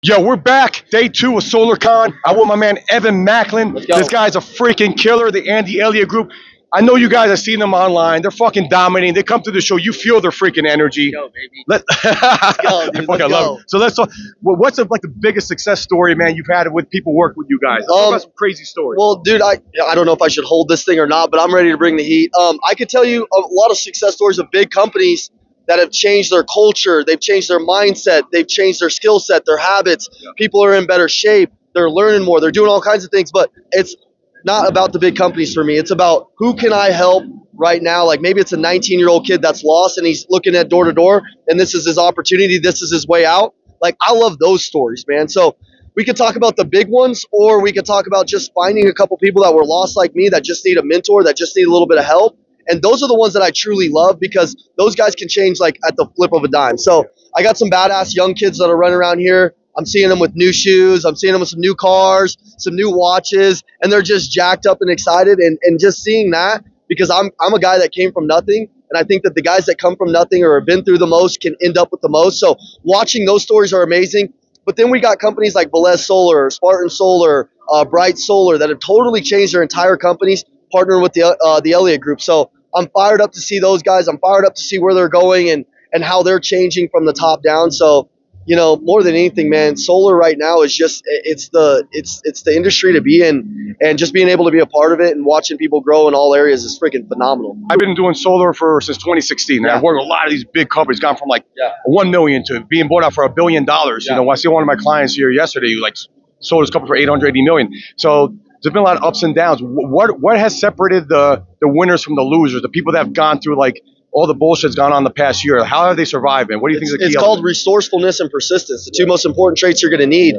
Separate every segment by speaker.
Speaker 1: Yo, we're back. Day 2 of SolarCon. I with my man Evan Macklin.
Speaker 2: Let's go.
Speaker 1: This guy's a freaking killer. The Andy Elliott Group. I know you guys have seen them online. They're fucking dominating. They come to the show. You feel their freaking energy.
Speaker 2: Let's go, baby.
Speaker 1: Let's
Speaker 2: go, dude.
Speaker 1: I fucking
Speaker 2: Let's
Speaker 1: love
Speaker 2: go.
Speaker 1: it. So let's talk. What's the biggest success story, man, you've had with people work with you guys? Talk about some crazy stories.
Speaker 2: Well, dude, I don't know if I should hold this thing or not, but I'm ready to bring the heat. I could tell you a lot of success stories of big companies that have changed their culture. They've changed their mindset. They've changed their skill set, their habits. Yeah. People are in better shape. They're learning more. They're doing all kinds of things, but it's not about the big companies for me. It's about who can I help right now. Like maybe it's a 19-year-old kid that's lost and he's looking at door to door and this is his opportunity. This is his way out. Like I love those stories, man. So we could talk about the big ones, or we could talk about just finding a couple people that were lost like me that just need a mentor, that just need a little bit of help. And those are the ones that I truly love because those guys can change like at the flip of a dime. So I got some badass young kids that are running around here. I'm seeing them with new shoes. I'm seeing them with some new cars, some new watches, and they're just jacked up and excited. And just seeing that, because I'm a guy that came from nothing. And I think that the guys that come from nothing or have been through the most can end up with the most. So watching those stories are amazing. But then we got companies like Velez Solar, Spartan Solar, Bright Solar that have totally changed their entire companies, partnering with the Elliott Group. So I'm fired up to see those guys. I'm fired up to see where they're going and how they're changing from the top down. So, you know, more than anything, man, solar right now is just it's the industry to be in, and just being able to be a part of it and watching people grow in all areas is freaking phenomenal.
Speaker 1: I've been doing solar since 2016. Yeah. I've worked with a lot of these big companies, gone from like 1 million to being bought out for $1 billion. Yeah. You know, I see one of my clients here yesterday who like sold his company for 880 million. So there's been a lot of ups and downs. What has separated the winners from the losers, the people that have gone through like all the bullshit's gone on the past year? How have they survived, man? What do you think is the key?
Speaker 2: It's called resourcefulness and persistence, the two most important traits you're going to need.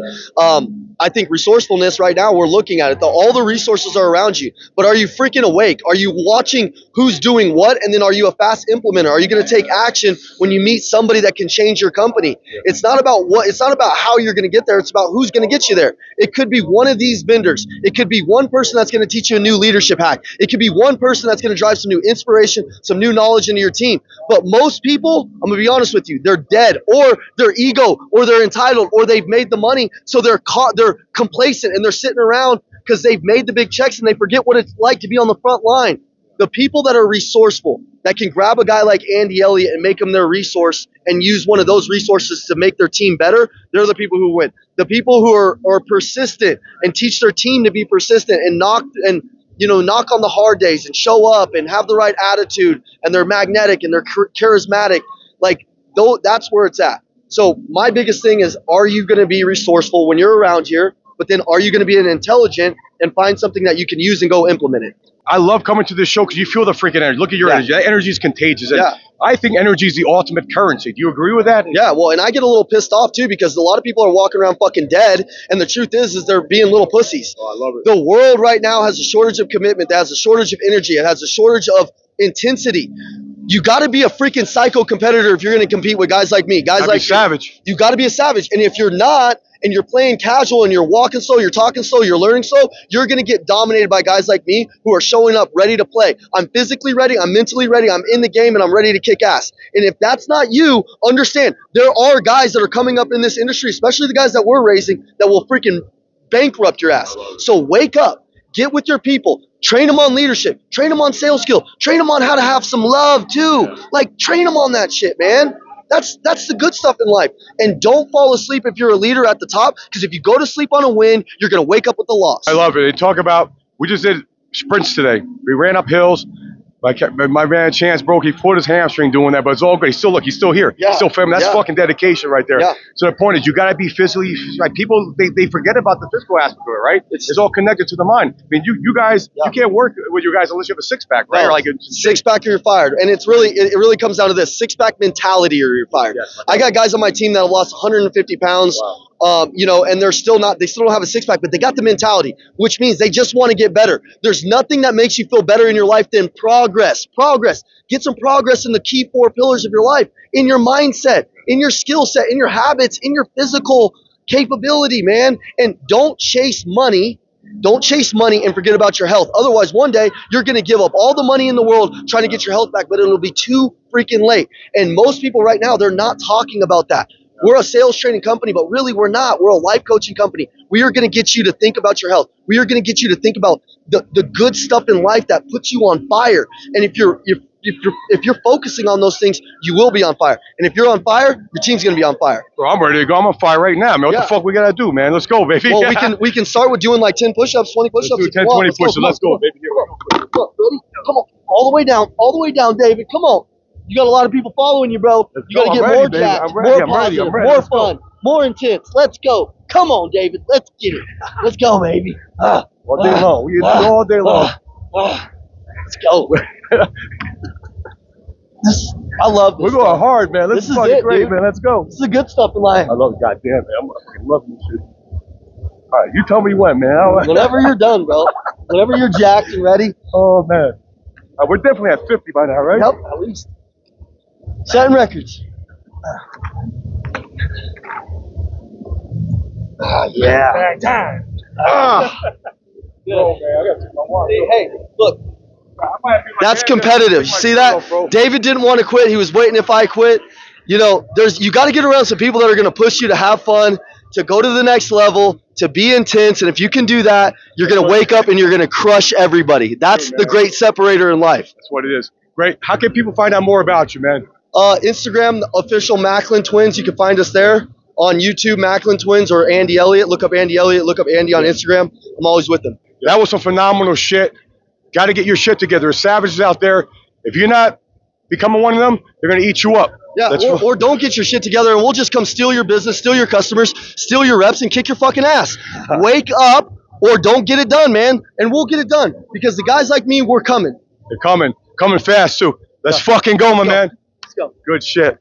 Speaker 2: I think resourcefulness right now, we're looking at it. All the resources are around you, but are you freaking awake? Are you watching who's doing what? And then are you a fast implementer? Are you going to take action when you meet somebody that can change your company? It's not about it's not about how you're going to get there. It's about who's going to get you there. It could be one of these vendors. It could be one person that's going to teach you a new leadership hack. It could be one person that's going to drive some new inspiration, some new knowledge into your team. But most people, I'm going to be honest with you, they're dead, or they're ego, or they're entitled, or they've made the money. So they're complacent and they're sitting around because they've made the big checks and they forget what it's like to be on the front line. The people that are resourceful, that can grab a guy like Andy Elliott and make him their resource and use one of those resources to make their team better, they're the people who win. The people who are persistent and teach their team to be persistent and knock on the hard days and show up and have the right attitude, and they're magnetic and they're charismatic. Like, that's where it's at. So my biggest thing is, are you going to be resourceful when you're around here? But then are you going to be an intelligent and find something that you can use and go implement it?
Speaker 1: I love coming to this show because you feel the freaking energy. Look at your energy. That energy is contagious. And I think energy is the ultimate currency. Do you agree with that?
Speaker 2: Yeah, well, and I get a little pissed off too because a lot of people are walking around fucking dead, and the truth is they're being little pussies.
Speaker 1: Oh, I love it.
Speaker 2: The world right now has a shortage of commitment. It has a shortage of energy. It has a shortage of intensity. You got to be a freaking psycho competitor if you're going to compete with guys like me. Guys like
Speaker 1: savage.
Speaker 2: You got to be a savage. And if you're not, and you're playing casual and you're walking slow, you're talking slow, you're learning slow, you're going to get dominated by guys like me who are showing up ready to play. I'm physically ready. I'm mentally ready. I'm in the game and I'm ready to kick ass. And if that's not you, understand there are guys that are coming up in this industry, especially the guys that we're raising, that will freaking bankrupt your ass. So wake up. Get with your people. Train them on leadership. Train them on sales skill. Train them on how to have some love too. Like, train them on that shit, man. That's the good stuff in life. And don't fall asleep if you're a leader at the top, because if you go to sleep on a win, you're going to wake up with the loss.
Speaker 1: I love it. They talk about, we just did sprints today. We ran up hills. My man Chance broke. He pulled his hamstring doing that, but it's all good. He's still here. Yeah. Still family. That's fucking dedication right there. Yeah. So the point is, you got to be physically, like, people, they forget about the physical aspect of it, right? It's all connected to the mind. I mean, you guys, you can't work with you guys unless you have a six-pack, right?
Speaker 2: No.
Speaker 1: Or like
Speaker 2: six-pack or you're fired. And it really comes down to this: six-pack mentality or you're fired. Yeah. I got guys on my team that have lost 150 pounds. Wow. And they still don't have a six-pack, but they got the mentality, which means they just want to get better. There's nothing that makes you feel better in your life than progress. Get some progress in the key 4 pillars of your life, in your mindset, in your skill set, in your habits, in your physical capability, man. And don't chase money. Don't chase money and forget about your health. Otherwise, one day you're going to give up all the money in the world trying to get your health back, but it'll be too freaking late. And most people right now, they're not talking about that. We're a sales training company, but really we're not. We're a life coaching company. We are going to get you to think about your health. We are going to get you to think about the good stuff in life that puts you on fire. And if you're focusing on those things, you will be on fire. And if you're on fire, your team's going to be on fire.
Speaker 1: Bro, I'm ready to go. I'm on fire right now, man. What the fuck we got to do, man? Let's go, baby.
Speaker 2: Well, we can start with doing like 10 push-ups, 20 push-ups.
Speaker 1: Let's do 10, 20 push-ups. Let's go, baby. Here we go.
Speaker 2: Look, ready? Come on. All the way down, David. Come on. You got a lot of people following you, bro. You got to get more jacked, more positive, more fun, more intense. Let's go. Come on, David. Let's get it. Let's go, baby.
Speaker 1: All day long. We can do it all day long.
Speaker 2: Let's go. I love this.
Speaker 1: We're going hard, man. This is fucking great,
Speaker 2: dude.
Speaker 1: man. Let's go.
Speaker 2: This is the good stuff in life.
Speaker 1: I love it. Goddamn, man. I'm fucking loving this shit. All right, you tell me when, man.
Speaker 2: Whenever you're done, bro. Whenever you're jacked and ready.
Speaker 1: Oh, man. We're definitely at 50 by now, right?
Speaker 2: Yep, at least. Setting records. Yeah.
Speaker 3: Time.
Speaker 2: Hey, look. That's competitive. You see that? David didn't want to quit. He was waiting if I quit. You know, you got to get around some people that are going to push you to have fun, to go to the next level, to be intense. And if you can do that, you're going to wake up and you're going to crush everybody. That's the great separator in life.
Speaker 1: That's what it is. Great. How can people find out more about you, man?
Speaker 2: Instagram, the official Macklin Twins. You can find us there. On YouTube, Macklin Twins or Andy Elliott. Look up Andy Elliott. Look up Andy on Instagram. I'm always with them.
Speaker 1: That was some phenomenal shit. Got to get your shit together. There's savages out there. If you're not becoming one of them, they're going to eat you up.
Speaker 2: Yeah, or don't get your shit together and we'll just come steal your business, steal your customers, steal your reps, and kick your fucking ass. Wake up or don't get it done, man. And we'll get it done. Because the guys like me, we're coming.
Speaker 1: They're coming. Coming fast, too. Let's fucking go, my man.
Speaker 2: Let's go.
Speaker 1: Good shit.